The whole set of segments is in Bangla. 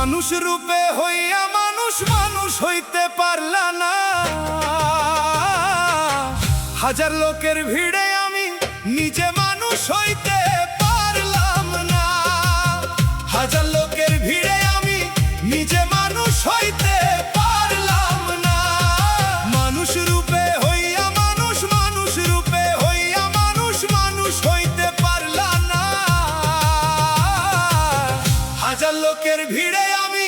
মানুষ রূপে হইয়া মানুষ মানুষ হইতে পারলা না। হাজার লোকের ভিড়ে আমি নিজে মানুষ হইতে পারলাম না। হাজার লোকের ভিড়ে আমি নিজে মানুষ হইতে পারলাম না। মানুষ রূপে হইয়া মানুষ মানুষ রূপে হইয়া মানুষ মানুষ হইতে পারলা না। হাজার লোকের ভিড়ে আমি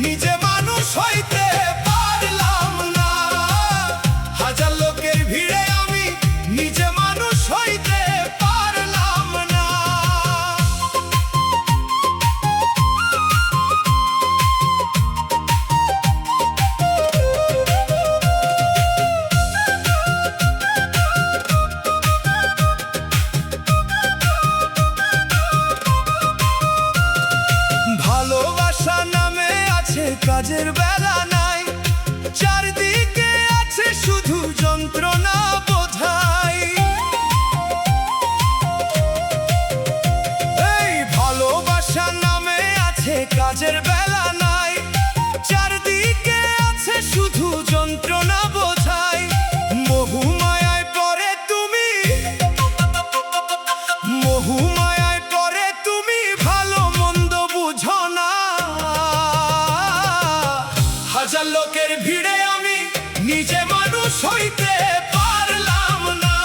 নিজে মানুষ হইতে পারলাম না। হাজার লোকের ভিড়ে আমি নিজে মানুষ হইতে পারলাম না। ভালোবাসা নামে আছে কাজের বেলা নাই, চারদিকে আছে শুধু যন্ত্রণা বোঝাই। এই ভালোবাসা নামে আছে কাজের বেলা নাই, চারদিকে আছে শুধু যন্ত্রণা বোঝাই। মোহমায়ায় পড়ে তুমি, মোহমায়ায় পড়ে তুমি ভালো মন্দ বুঝো না। হাজার লোকের ভিড়ে আমি নিজে মানুষ হইতে পারলাম না।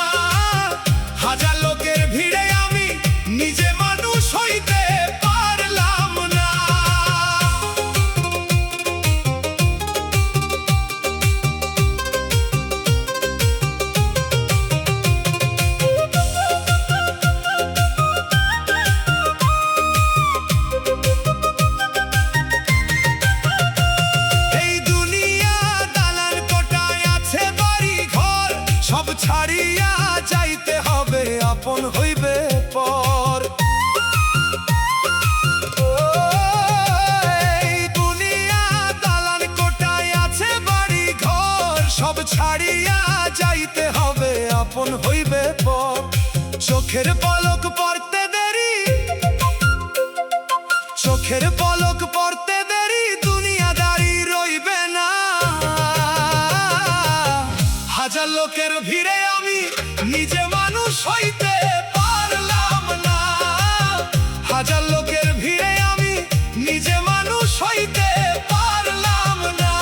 হাজার লোকের ভিড়ে আমি নিজে মানুষ হইতে পারলাম না। এই দুনিয়া দালান কোটায় আছে বাড়ি ঘর, সব ছাড়িয়া যাইতে হবে আপন হইবে পর। এই দুনিয়া দালান কোটায় আছে বাড়ি ঘর, সব ছাড়িয়া যাইতে হবে আপন হইবে পর। চোখের পলক পড়তে দেরি, চোখের পলক পড়তে দেরি দুনিয়াদারি রইবে না। হাজার লোকের ভিড়ে আমি নিজে মানুষ হইতে পারলাম না। হাজার লোকের ভিড়ে আমি নিজে মানুষ হইতে পারলাম না।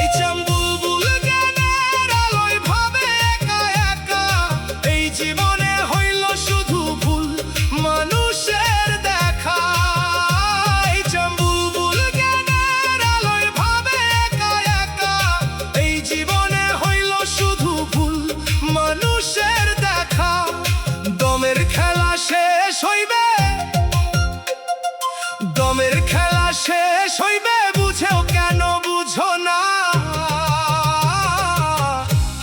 এই চাম্বুলবুল জ্ঞানের আলোয় ভাবে একা একা, এই জীবনে হইল শুধু ভুল মানুষের দেখা। এই চাম্বুলবুল জ্ঞানের আলোয় ভাবে একা একা, এই জীবনে হইল শুধু ভুল মানুষের দেখা। দমের খেলা শেষ হইবে, দমের খেলা শেষ হইবে বুঝেও কেন বুঝো না।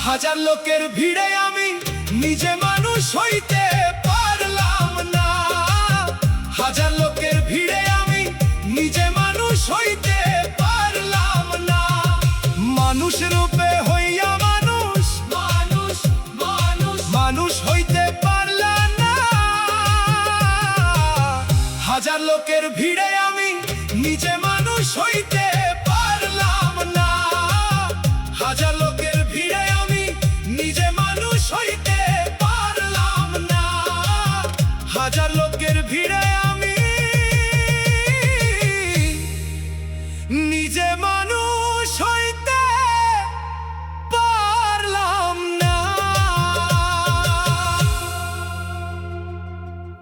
হাজার লোকের ভিড়ে আমি নিজে মানুষ হইতে পারলাম না। হাজার লোকের ভিড়ে আমি নিজে মানুষ হইতে পারলাম না। মানুষ রূপে হইয়া মানুষ মানুষ মানুষ মানুষ হইতে পারলাম না। হাজার লোকের ভিড়ে আমি নিজে মানুষ হইতে পারলাম না। হাজার লোকের ভিড়ে আমি নিজে মানুষ হইতে পারলাম না। হাজার লোকের ভিড়ে